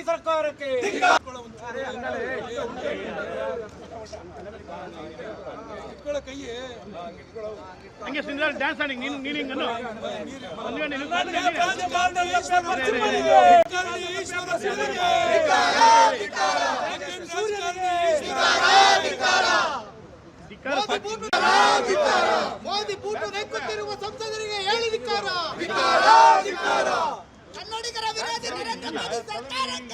ಮೋದಿ ಸರ್ಕಾರಕ್ಕೆ ಹಂಗೆ ಸಿಂಧಲ್ ಡ್ಯಾನ್ಸ್ ಆಡಿ ನೀನು ಹಿಂಗನ್ನು ಮೋದಿ ಬೂಟು ನೆಕ್ಕುತ್ತಿರುವ ಸಂಸದರಿಗೆ ಹೇಳಿ ಧಿಕ್ಕಾರ. ಕನ್ನಡಿಗರ ವಿರೋಧಿ ನರೇಂದ್ರ ಮೋದಿ ಸರ್ಕಾರಕ್ಕೆ